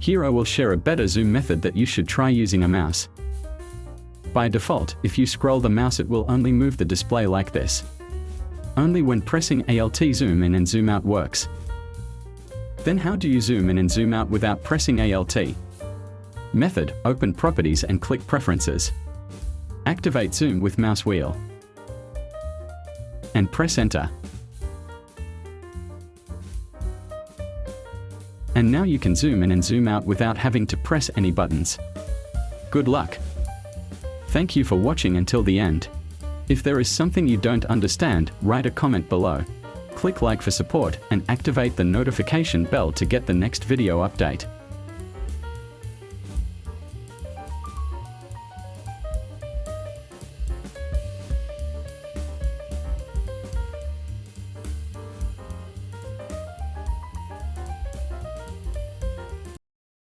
Here I will share a better zoom method that you should try using a mouse. By default, if you scroll the mouse it will only move the display like this. Only when pressing Alt zoom in and zoom out works. Then how do you zoom in and zoom out without pressing Alt? Method, open Properties and click Preferences. Activate Zoom with mouse wheel. And press Enter. And now you can zoom in and zoom out without having to press any buttons. Good luck! Thank you for watching until the end. If there is something you don't understand, write a comment below. Click like for support and activate the notification bell to get the next video update.